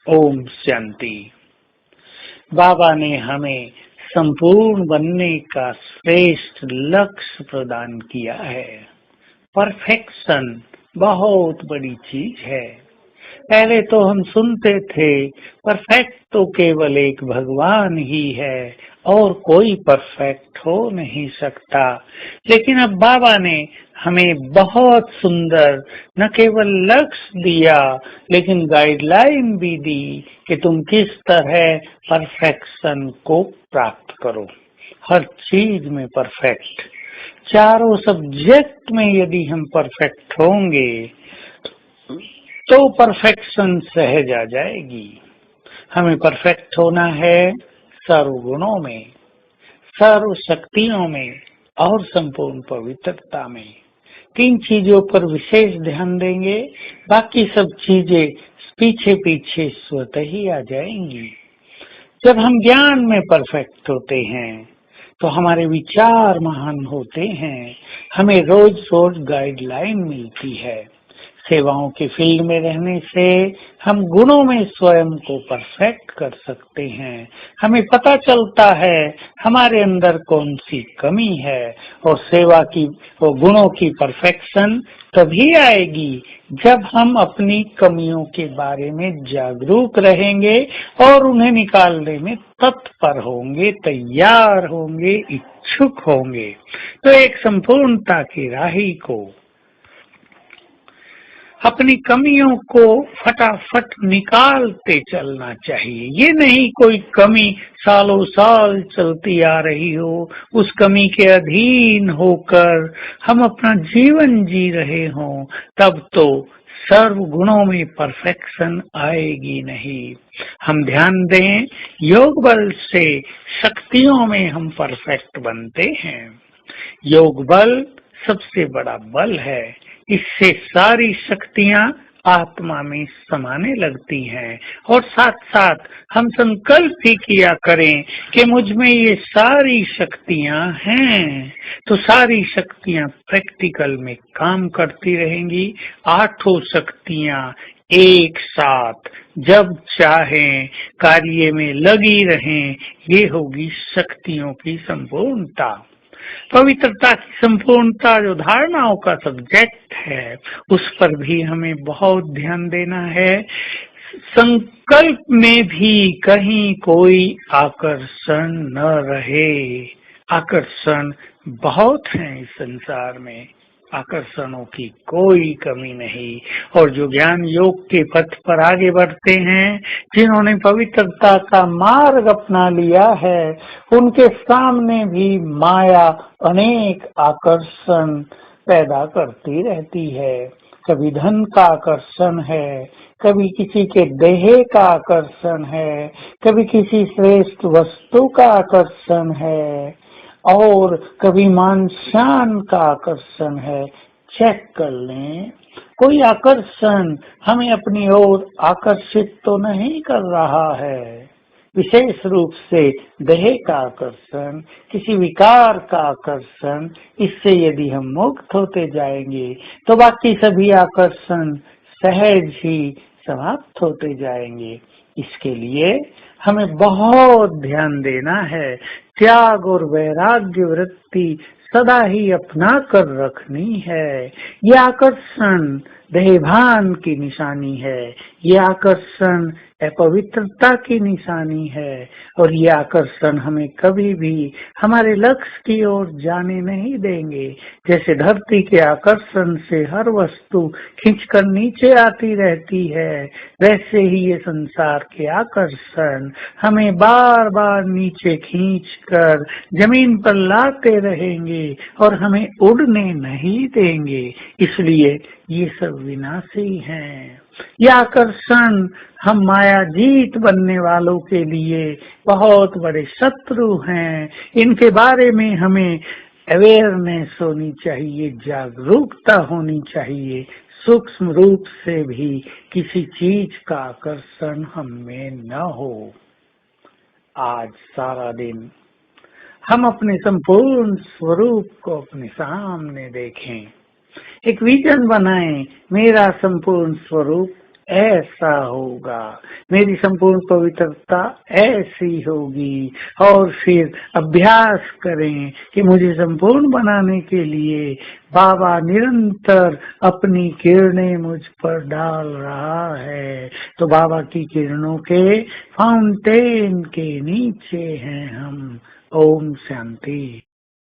ओम शांति। बाबा ने हमें संपूर्ण बनने का श्रेष्ठ लक्ष्य प्रदान किया है। परफेक्शन बहुत बड़ी चीज है। पहले तो हम सुनते थे परफेक्ट तो केवल एक भगवान ही है और कोई परफेक्ट हो नहीं सकता। लेकिन अब बाबा ने हमें बहुत सुंदर न केवल लक्ष्य दिया लेकिन गाइडलाइन भी दी कि तुम किस तरह परफेक्शन को प्राप्त करो। हर चीज में परफेक्ट, चारों सब्जेक्ट में यदि हम परफेक्ट होंगे तो परफेक्शन सहज आ जाएगी। हमें परफेक्ट होना है सर्वगुणों में, सर्व शक्तियों में और संपूर्ण पवित्रता में। तीन चीजों पर विशेष ध्यान देंगे, बाकी सब चीजें पीछे पीछे स्वतः ही आ जाएंगी। जब हम ज्ञान में परफेक्ट होते हैं तो हमारे विचार महान होते हैं। हमें रोज रोज गाइडलाइन मिलती है। सेवाओं के फील्ड में रहने से हम गुणों में स्वयं को परफेक्ट कर सकते हैं। हमें पता चलता है हमारे अंदर कौन सी कमी है और सेवा की और गुणों की परफेक्शन तभी आएगी जब हम अपनी कमियों के बारे में जागरूक रहेंगे और उन्हें निकालने में तत्पर होंगे, तैयार होंगे, इच्छुक होंगे। तो एक संपूर्णता की राही को अपनी कमियों को फटाफट निकालते चलना चाहिए। ये नहीं कोई कमी सालों साल चलती आ रही हो, उस कमी के अधीन होकर हम अपना जीवन जी रहे हों, तब तो सर्व गुणों में परफेक्शन आएगी नहीं। हम ध्यान दें, योग बल से शक्तियों में हम परफेक्ट बनते हैं। योग बल सबसे बड़ा बल है। इससे सारी शक्तियां आत्मा में समाने लगती हैं और साथ साथ हम संकल्प भी किया करें कि मुझ में ये सारी शक्तियां हैं, तो सारी शक्तियां प्रैक्टिकल में काम करती रहेंगी। आठों शक्तियां एक साथ जब चाहें कार्य में लगी रहें, ये होगी शक्तियों की संपूर्णता। पवित्रता की संपूर्णता जो धारणाओं का सब्जेक्ट है, उस पर भी हमें बहुत ध्यान देना है। संकल्प में भी कहीं कोई आकर्षण न रहे। आकर्षण बहुत है इस संसार में, आकर्षणों की कोई कमी नहीं। और जो ज्ञान योग के पथ पर आगे बढ़ते हैं, जिन्होंने पवित्रता का मार्ग अपना लिया है, उनके सामने भी माया अनेक आकर्षण पैदा करती रहती है। कभी धन का आकर्षण है, कभी किसी के देह का आकर्षण है, कभी किसी श्रेष्ठ वस्तु का आकर्षण है और कभी मान शान का आकर्षण है। चेक कर लें, कोई आकर्षण हमें अपनी ओर आकर्षित तो नहीं कर रहा है। विशेष रूप से देह का आकर्षण, किसी विकार का आकर्षण, इससे यदि हम मुक्त होते जाएंगे तो बाकी सभी आकर्षण सहज ही समाप्त होते जाएंगे। इसके लिए हमें बहुत ध्यान देना है। त्याग और वैराग्य वृत्ति सदा ही अपना कर रखनी है। ये आकर्षण देहभान की निशानी है, ये आकर्षण अपवित्रता की निशानी है और ये आकर्षण हमें कभी भी हमारे लक्ष्य की ओर जाने नहीं देंगे। जैसे धरती के आकर्षण से हर वस्तु खींचकर नीचे आती रहती है, वैसे ही ये संसार के आकर्षण हमें बार बार नीचे खींचकर जमीन पर लाते रहेंगे और हमें उड़ने नहीं देंगे। इसलिए ये सब विनाशी हैं। ये आकर्षण हम माया जीत बनने वालों के लिए बहुत बड़े शत्रु हैं। इनके बारे में हमें अवेयरनेस होनी चाहिए, जागरूकता होनी चाहिए। सूक्ष्म रूप से भी किसी चीज का आकर्षण हम में न हो। आज सारा दिन हम अपने संपूर्ण स्वरूप को अपने सामने देखें, एक विजन बनाएं, मेरा संपूर्ण स्वरूप ऐसा होगा, मेरी संपूर्ण पवित्रता ऐसी होगी। और फिर अभ्यास करें कि मुझे संपूर्ण बनाने के लिए बाबा निरंतर अपनी किरणें मुझ पर डाल रहा है। तो बाबा की किरणों के फाउंटेन के नीचे हैं हम। ओम शांति।